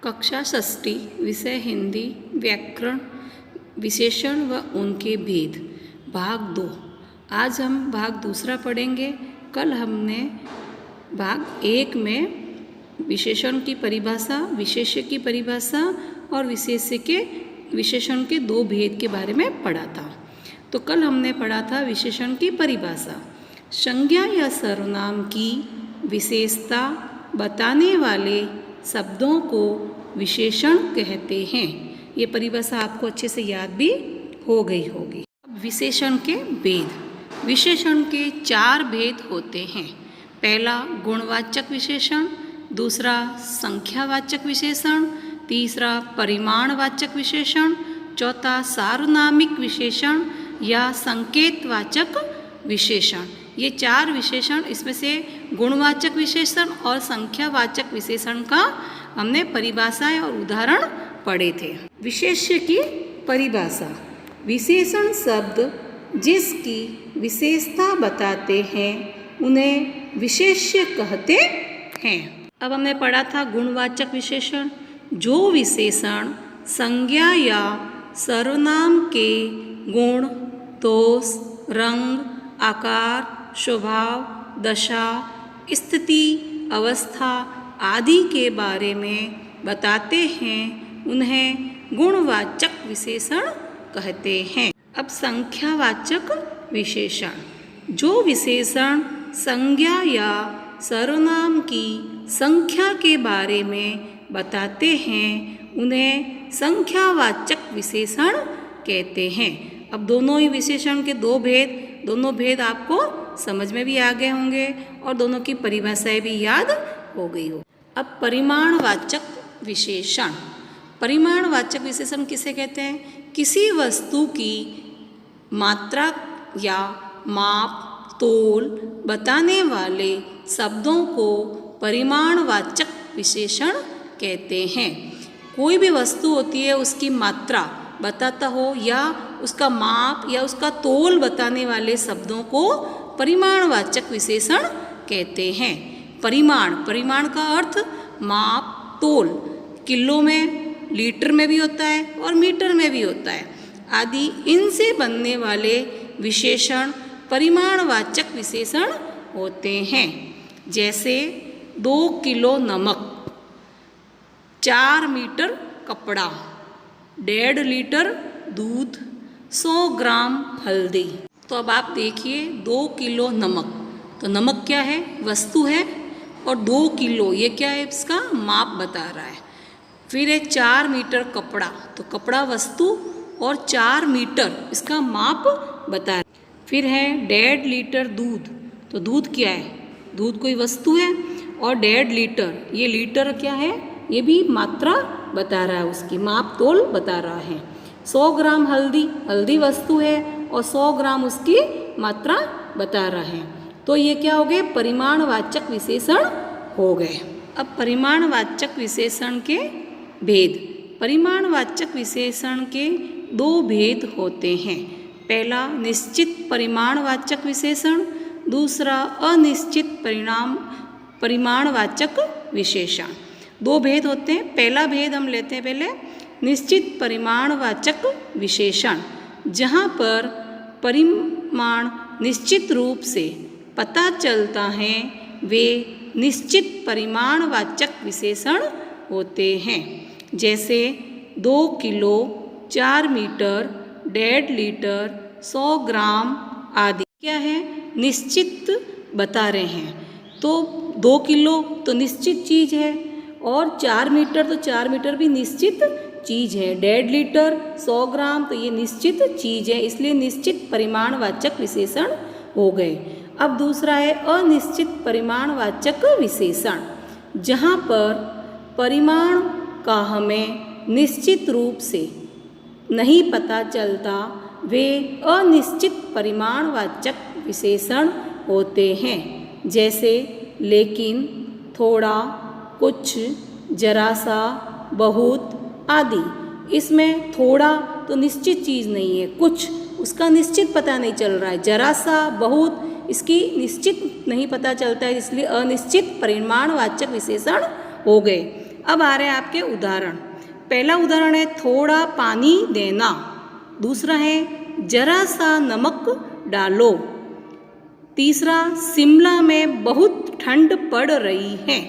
कक्षा षष्ठी विषय हिंदी व्याकरण विशेषण व उनके भेद भाग 2। आज हम भाग दूसरा पढ़ेंगे। कल हमने भाग 1 में विशेषण की परिभाषा, विशेष्य की परिभाषा और विशेष्य के विशेषण के 2 भेद के बारे में पढ़ा था। तो कल हमने पढ़ा था विशेषण की परिभाषा। संज्ञा या सर्वनाम की विशेषता बताने वाले शब्दों को विशेषण कहते हैं। ये परिभाषा आपको अच्छे से याद भी हो गई होगी। विशेषण के भेद। विशेषण के 4 भेद होते हैं। पहला गुणवाचक विशेषण, दूसरा संख्यावाचक विशेषण, तीसरा परिमाणवाचक विशेषण, चौथा सार्वनामिक विशेषण या संकेतवाचक विशेषण। ये 4 विशेषण, इसमें से गुणवाचक विशेषण और संख्यावाचक विशेषण का हमने परिभाषाएं और उदाहरण पढ़े थे। विशेष्य की परिभाषा। विशेषण शब्द जिसकी विशेषता बताते हैं उन्हें विशेष्य कहते हैं। अब हमने पढ़ा था गुणवाचक विशेषण। जो विशेषण संज्ञा या सर्वनाम के गुण, दोष, रंग, आकार, स्वभाव, दशा, स्थिति, अवस्था आदि के बारे में बताते हैं उन्हें गुणवाचक विशेषण कहते हैं। अब संख्यावाचक विशेषण। जो विशेषण संज्ञा या सर्वनाम की संख्या के बारे में बताते हैं उन्हें संख्यावाचक विशेषण कहते हैं। अब दोनों ही विशेषण के 2 भेद, दोनों भेद आपको समझ में भी आ गए होंगे और दोनों की परिभाषाएं भी याद हो गई हो। अब परिमाणवाचक विशेषण। परिमाणवाचक विशेषण किसे कहते हैं? किसी वस्तु की मात्रा या माप, तोल बताने वाले शब्दों को परिमाणवाचक विशेषण कहते हैं। कोई भी वस्तु होती है, उसकी मात्रा बताता हो या उसका माप या उसका तोल बताने वाले शब्दों को परिमाणवाचक विशेषण कहते हैं। परिमाण का अर्थ माप, तोल, किलो में, लीटर में भी होता है और मीटर में भी होता है आदि। इनसे बनने वाले विशेषण परिमाणवाचक विशेषण होते हैं। जैसे 2 किलो नमक, 4 मीटर कपड़ा, 1.5 लीटर दूध, 100 ग्राम हल्दी। तो अब आप देखिए 2 किलो नमक, तो नमक क्या है? वस्तु है। और 2 किलो ये क्या है? इसका माप बता रहा है। फिर है 4 मीटर कपड़ा, तो कपड़ा वस्तु और 4 मीटर इसका माप बता रहा है। फिर है 1.5 लीटर दूध, तो दूध क्या है? दूध कोई वस्तु है। और 1.5 लीटर, ये लीटर क्या है? ये भी मात्रा बता रहा है, उसकी माप तोल बता रहा है। 100 ग्राम हल्दी, हल्दी वस्तु है और 100 ग्राम उसकी मात्रा बता रहा है। तो ये क्या हो गए? परिमाणवाचक विशेषण हो गए। अब परिमाणवाचक विशेषण के भेद। परिमाणवाचक विशेषण के 2 भेद होते हैं। पहला निश्चित परिमाणवाचक विशेषण, दूसरा अनिश्चित परिमाणवाचक विशेषण। 2 भेद होते हैं। पहला भेद हम लेते हैं पहले, निश्चित परिमाणवाचक विशेषण। जहाँ पर परिमाण निश्चित रूप से पता चलता है वे निश्चित परिमाणवाचक विशेषण होते हैं। जैसे 2 किलो, 4 मीटर, 1.5 लीटर, 100 ग्राम आदि क्या है? निश्चित बता रहे हैं। तो 2 किलो तो निश्चित चीज़ है और 4 मीटर, तो 4 मीटर भी निश्चित चीज़ है। 1.5 लीटर, 100 ग्राम, तो ये निश्चित चीज़ है, इसलिए निश्चित परिमाणवाचक विशेषण हो गए। अब दूसरा है अनिश्चित परिमाणवाचक विशेषण। जहाँ पर परिमाण का हमें निश्चित रूप से नहीं पता चलता वे अनिश्चित परिमाणवाचक विशेषण होते हैं। जैसे लेकिन, थोड़ा, कुछ, जरा सा, बहुत आदि। इसमें थोड़ा तो निश्चित चीज़ नहीं है, कुछ उसका निश्चित पता नहीं चल रहा है, जरा सा, बहुत इसकी निश्चित नहीं पता चलता है, इसलिए अनिश्चित परिमाणवाचक विशेषण हो गए। अब आ रहे हैं आपके उदाहरण। पहला उदाहरण है थोड़ा पानी देना। दूसरा है जरा सा नमक डालो। तीसरा शिमला में बहुत ठंड पड़ रही है।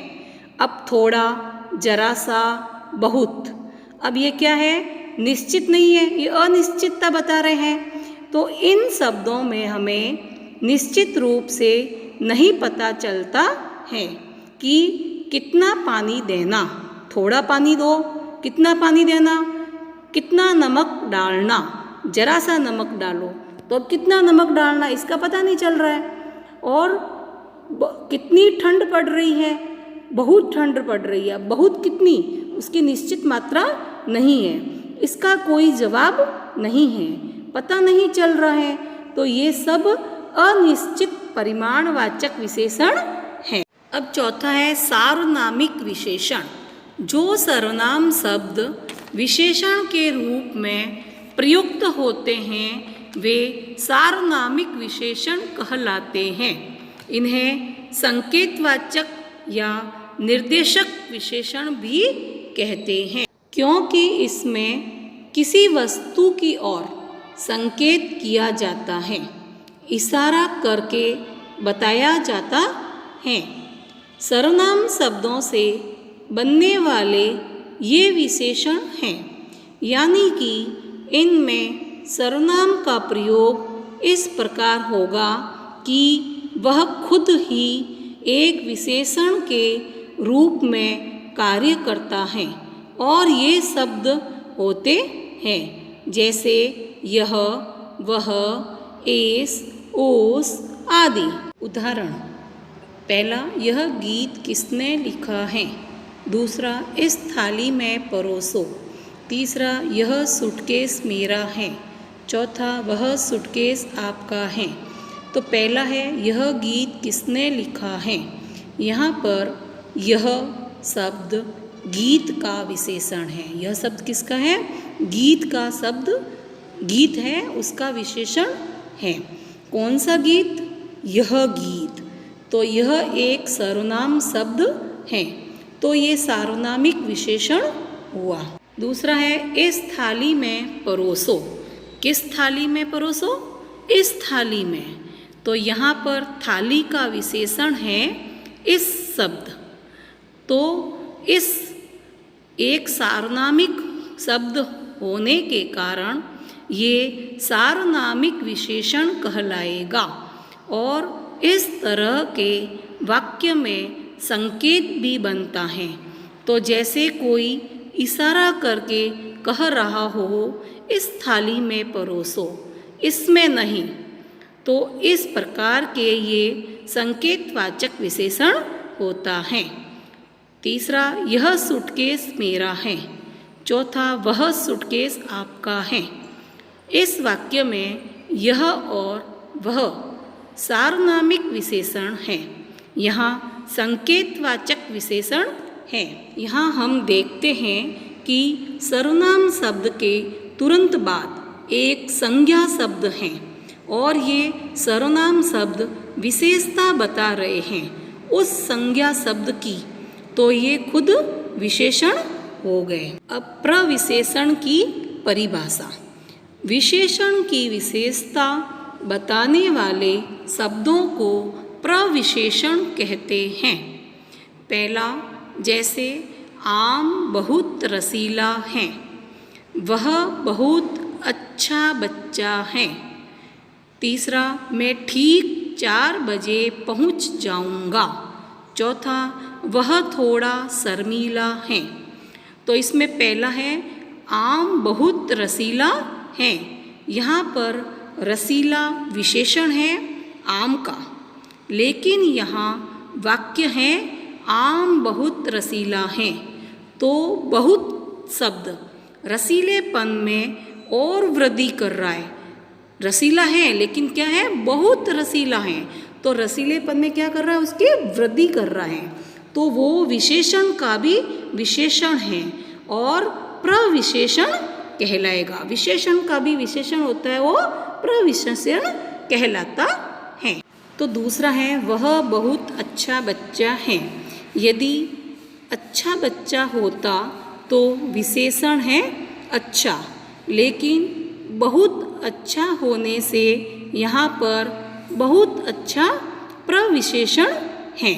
अब थोड़ा, जरा सा, बहुत। अब ये क्या है? निश्चित नहीं है, ये अनिश्चितता बता रहे हैं। तो इन शब्दों में हमें निश्चित रूप से नहीं पता चलता है कि कितना पानी देना। थोड़ा पानी दो, कितना पानी देना, कितना नमक डालना, जरा सा नमक डालो। तो अब कितना नमक डालना इसका पता नहीं चल रहा है। और कितनी ठंड पड़ रही है, बहुत ठंड पड़ रही है। बहुत कितनी, उसकी निश्चित मात्रा नहीं है, इसका कोई जवाब नहीं है, पता नहीं चल रहा है। तो ये सब अनिश्चित परिमाणवाचक विशेषण हैं। अब चौथा है सार्वनामिक विशेषण। जो सर्वनाम शब्द विशेषण के रूप में प्रयुक्त होते हैं वे सार्वनामिक विशेषण कहलाते हैं। इन्हें संकेतवाचक या निर्देशक विशेषण भी कहते हैं, क्योंकि इसमें किसी वस्तु की ओर संकेत किया जाता है, इशारा करके बताया जाता है। सर्वनाम शब्दों से बनने वाले ये विशेषण हैं, यानी कि इनमें सर्वनाम का प्रयोग इस प्रकार होगा कि वह खुद ही एक विशेषण के रूप में कार्य करता है और ये शब्द होते हैं, जैसे यह, वह, एस, ओस आदि। उदाहरण: पहला, यह गीत किसने लिखा है। दूसरा, इस थाली में परोसो। तीसरा, यह सूटकेस मेरा है। चौथा, वह सूटकेस आपका है। तो पहला है यह गीत किसने लिखा है। यहाँ पर यह शब्द गीत का विशेषण है। यह शब्द किसका है? गीत का शब्द, गीत है उसका विशेषण है। कौन सा गीत? यह गीत। तो यह एक सर्वनाम शब्द है, तो ये सार्वनामिक विशेषण हुआ। दूसरा है इस थाली में परोसो। किस थाली में परोसो? इस थाली में। तो यहाँ पर थाली का विशेषण है इस शब्द। तो इस एक सार्वनामिक शब्द होने के कारण ये सार्वनामिक विशेषण कहलाएगा और इस तरह के वाक्य में संकेत भी बनता है। तो जैसे कोई इशारा करके कह रहा हो इस थाली में परोसो, इसमें नहीं। तो इस प्रकार के ये संकेतवाचक विशेषण होता है। तीसरा, यह सूटकेस मेरा है। चौथा, वह सूटकेस आपका है। इस वाक्य में यह और वह सार्वनामिक विशेषण है, यहाँ संकेतवाचक विशेषण है। यहाँ हम देखते हैं कि सर्वनाम शब्द के तुरंत बाद एक संज्ञा शब्द है और ये सर्वनाम शब्द विशेषता बता रहे हैं उस संज्ञा शब्द की, तो ये खुद विशेषण हो गए। अब प्रविशेषण की परिभाषा। विशेषण की विशेषता बताने वाले शब्दों को प्रविशेषण कहते हैं। पहला, जैसे आम बहुत रसीला है, वह बहुत अच्छा बच्चा है। तीसरा, मैं ठीक 4 बजे पहुंच जाऊंगा। चौथा, वह थोड़ा शर्मीला है। तो इसमें पहला है आम बहुत रसीला है। यहाँ पर रसीला विशेषण है आम का, लेकिन यहाँ वाक्य है आम बहुत रसीला है। तो बहुत शब्द रसीलेपन में और वृद्धि कर रहा है। रसीला है लेकिन क्या है? बहुत रसीला है। तो रसीलेपन में क्या कर रहा है? उसकी वृद्धि कर रहा है। तो वो विशेषण का भी विशेषण है और प्रविशेषण कहलाएगा। विशेषण का भी विशेषण होता है, वो प्रविशेषण कहलाता है। तो दूसरा है वह बहुत अच्छा बच्चा है। यदि अच्छा बच्चा होता तो विशेषण है अच्छा, लेकिन बहुत अच्छा होने से यहाँ पर बहुत अच्छा प्रविशेषण है।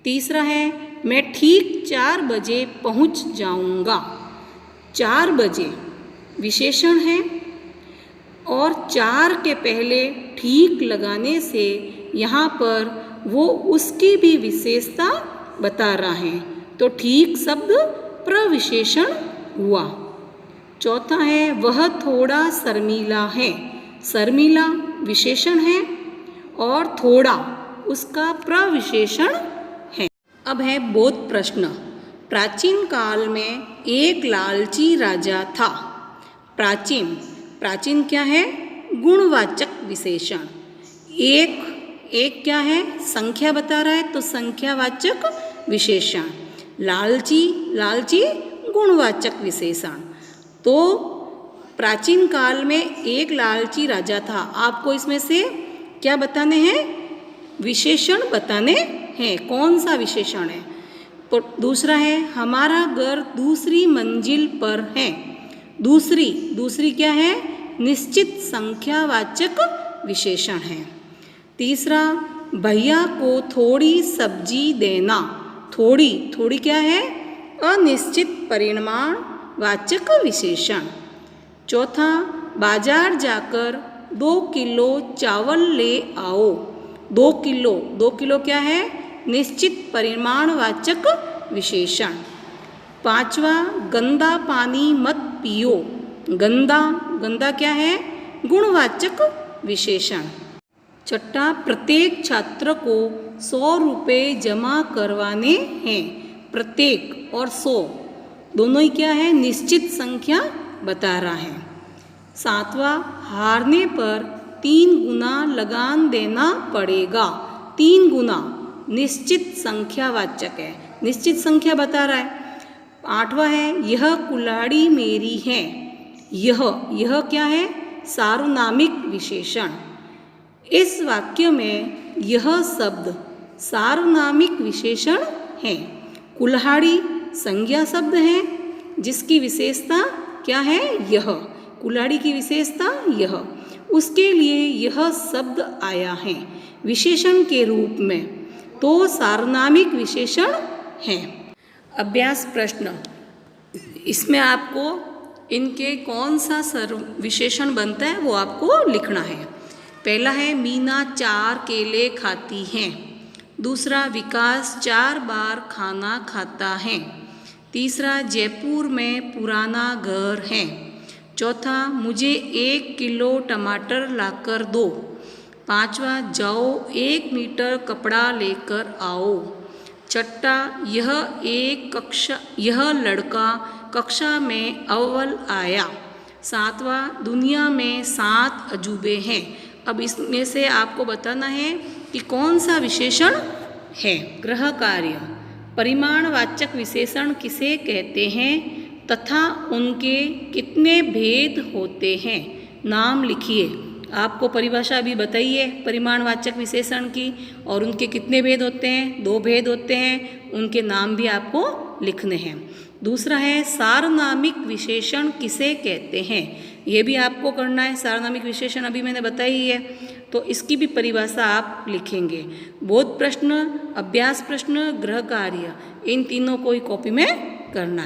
तीसरा है मैं ठीक 4 बजे पहुँच जाऊँगा। 4 बजे विशेषण है और 4 के पहले ठीक लगाने से यहाँ पर वो उसकी भी विशेषता बता रहा है, तो ठीक शब्द प्रविशेषण हुआ। चौथा है वह थोड़ा शर्मीला है। शर्मीला विशेषण है और थोड़ा उसका प्रविशेषण है। अब है बोध प्रश्न। प्राचीन काल में एक लालची राजा था। प्राचीन क्या है? गुणवाचक विशेषण। एक क्या है? संख्या बता रहा है, तो संख्यावाचक विशेषण। लालची गुणवाचक विशेषण। तो प्राचीन काल में एक लालची राजा था। आपको इसमें से क्या बताने हैं? विशेषण बताने हैं। कौन सा विशेषण है? दूसरा है हमारा घर दूसरी मंजिल पर है। दूसरी क्या है? निश्चित संख्यावाचक विशेषण है। तीसरा भैया को थोड़ी सब्जी देना। थोड़ी क्या है? अनिश्चित परिमाणवाचक विशेषण। चौथा बाजार जाकर 2 किलो चावल ले आओ। 2 किलो क्या है? निश्चित परिमाणवाचक विशेषण। पांचवा गंदा पानी मत पियो। गंदा क्या है? गुणवाचक विशेषण। छठा प्रत्येक छात्र को 100 रुपये जमा करवाने हैं। प्रत्येक और 100 दोनों ही क्या है? निश्चित संख्या बता रहा है। सातवां हारने पर 3 गुना लगान देना पड़ेगा। 3 गुना निश्चित संख्यावाचक है, निश्चित संख्या बता रहा है। आठवां है यह कुल्हाड़ी मेरी है। यह क्या है? सार्वनामिक विशेषण। इस वाक्य में यह शब्द सार्वनामिक विशेषण है। कुल्हाड़ी संज्ञा शब्द है जिसकी विशेषता क्या है? यह। कुल्हाड़ी की विशेषता यह, उसके लिए यह शब्द आया है विशेषण के रूप में, तो सार्वनामिक विशेषण है। अभ्यास प्रश्न। इसमें आपको इनके कौन सा विशेषण बनता है वो आपको लिखना है। पहला है मीना 4 केले खाती है। दूसरा विकास 4 बार खाना खाता है। तीसरा जयपुर में पुराना घर है। चौथा मुझे 1 किलो टमाटर लाकर दो। पांचवा जाओ 1 मीटर कपड़ा लेकर आओ। छठा यह लड़का कक्षा में अव्वल आया। सातवां दुनिया में 7 अजूबे हैं। अब इसमें से आपको बताना है कि कौन सा विशेषण है। गृह कार्य। परिमाणवाचक विशेषण किसे कहते हैं तथा उनके कितने भेद होते हैं? नाम लिखिए। आपको परिभाषा अभी बताइए परिमाणवाचक विशेषण की, और उनके कितने भेद होते हैं? 2 भेद होते हैं। उनके नाम भी आपको लिखने हैं। दूसरा है सार्वनामिक विशेषण किसे कहते हैं? ये भी आपको करना है। सार्वनामिक विशेषण अभी मैंने बताई है, तो इसकी भी परिभाषा आप लिखेंगे। बोध प्रश्न, अभ्यास प्रश्न, गृह कार्य, इन तीनों को ही कॉपी में करना है।